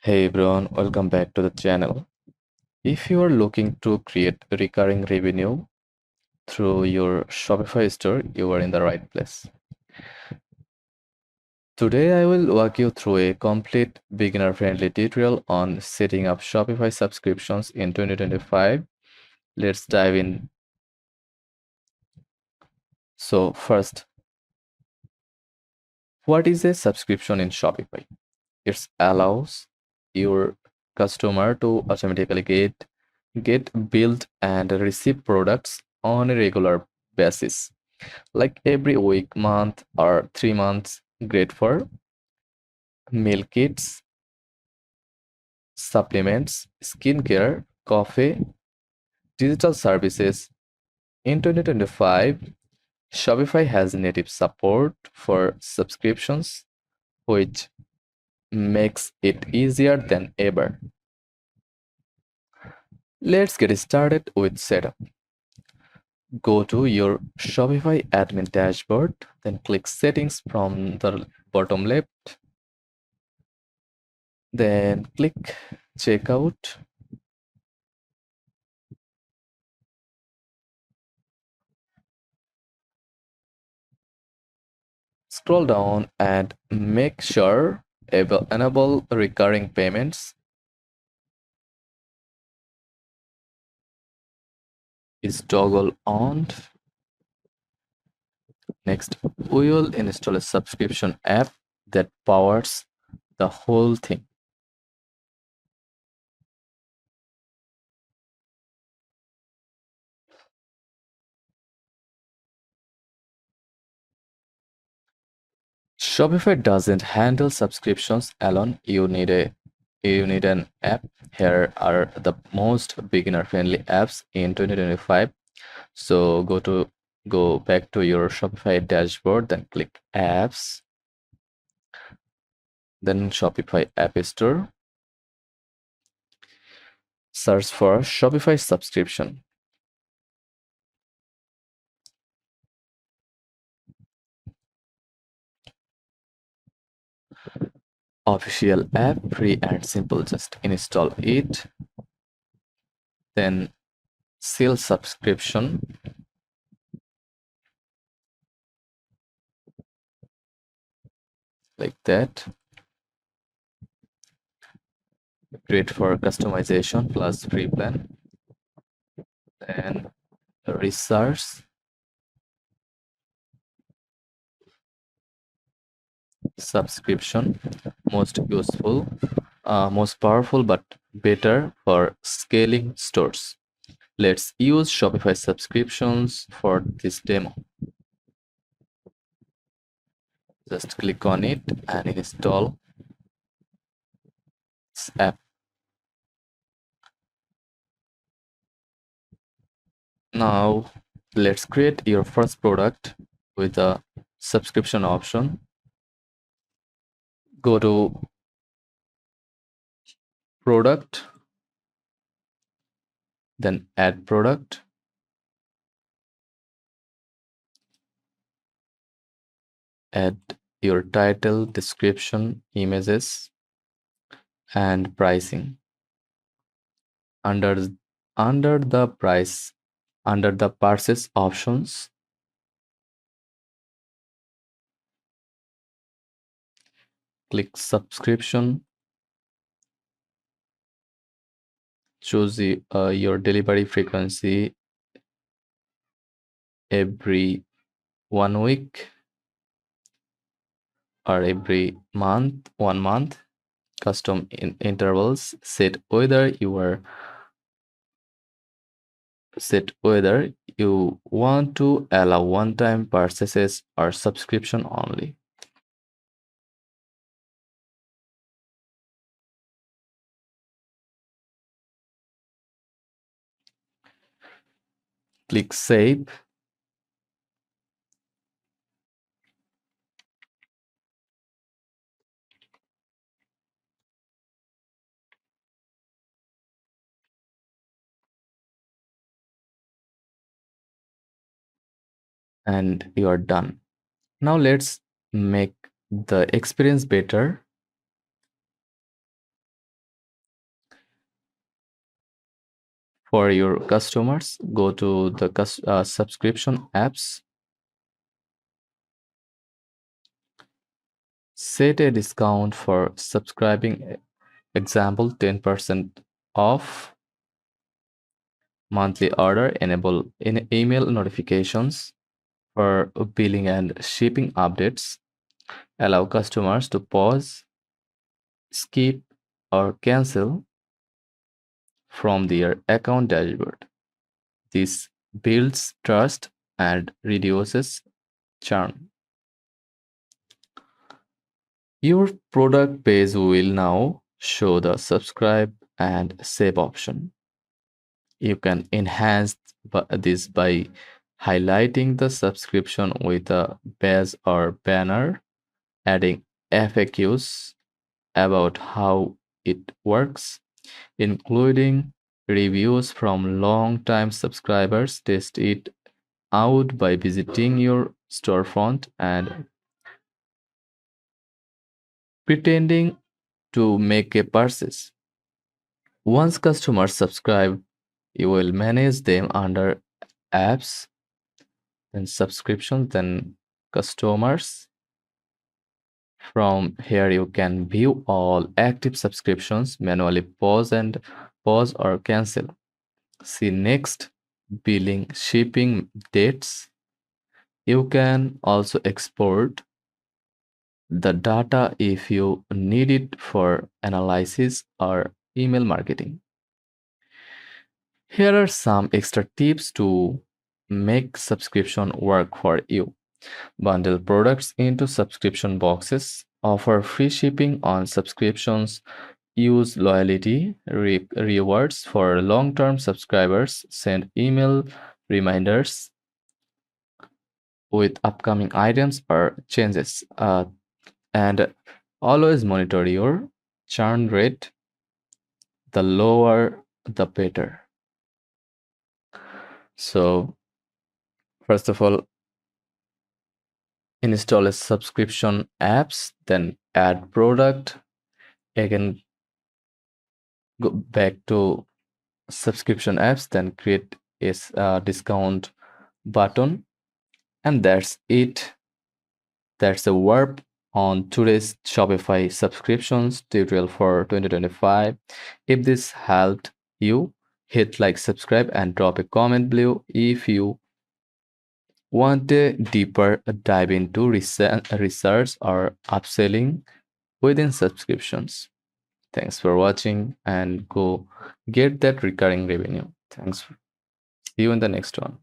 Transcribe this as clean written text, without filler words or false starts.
Hey everyone, welcome back to the channel. If you are looking to create recurring revenue through your Shopify store, you are in the right place. Today I will walk you through a complete beginner-friendly tutorial on setting up Shopify subscriptions in 2025. Let's dive in. So first, what is a subscription in Shopify? It allows your customer to automatically get billed and receive products on a regular basis, like every week, month, or 3 months. Great for meal kits, supplements, skincare, coffee, digital services. In 2025, Shopify has native support for subscriptions, which makes it easier than ever. Let's get started with setup. Go to your Shopify admin dashboard, then click Settings from the bottom left, then click Checkout. Scroll down and make sure Enable Recurring Payments is toggle on. Next, we will install a subscription app that powers the whole thing. Shopify doesn't handle subscriptions alone. You need an app. Here are the most beginner-friendly apps in 2025. So go back to your Shopify dashboard, then click Apps, then Shopify App Store. Search for Shopify subscription. Official app, free and simple. Just install it. Then sell subscription. Like that. Great for customization plus free plan. Then research subscription, most useful, most powerful, but better for scaling stores. Let's use Shopify subscriptions for this demo. Just click on it and install this app. Now let's create your first product with a subscription option. Go to product, then add product. Add your title, description, images, and pricing. Under under the price, under the purchase options, click subscription. Choose your delivery frequency every 1 week or every month, 1 month. Custom intervals. Set whether you want to allow one-time purchases or subscription only. Click Save. And you are done. Now let's make the experience better. For your customers, go to the subscription apps, set a discount for subscribing, example 10% off monthly order, enable in email notifications for billing and shipping updates, allow customers to pause, skip, or cancel from their account dashboard. This builds trust and reduces churn. Your product page will now show the subscribe and save option. You can enhance this by highlighting the subscription with a badge or banner, adding FAQs about how it works, including reviews from long-time subscribers. Test it out by visiting your storefront and pretending to make a purchase. Once customers subscribe, you will manage them under apps, then subscriptions, then customers. From here, you can view all active subscriptions, manually pause or cancel. See next, billing, shipping dates. You can also export the data if you need it for analysis or email marketing. Here are some extra tips to make subscription work for you. Bundle products into subscription boxes, offer free shipping on subscriptions, use loyalty rewards for long term subscribers, send email reminders with upcoming items or changes, and always monitor your churn rate. The lower, the better. So, first of all, install a subscription apps, then add product. Again, go back to subscription apps, then create a discount button, and that's it. That's the verb on today's Shopify subscriptions tutorial for 2025. If this helped you, hit like, subscribe, and drop a comment below if you want a deeper dive into research or upselling within subscriptions. Thanks for watching and go get that recurring revenue. Thanks. See you in the next one.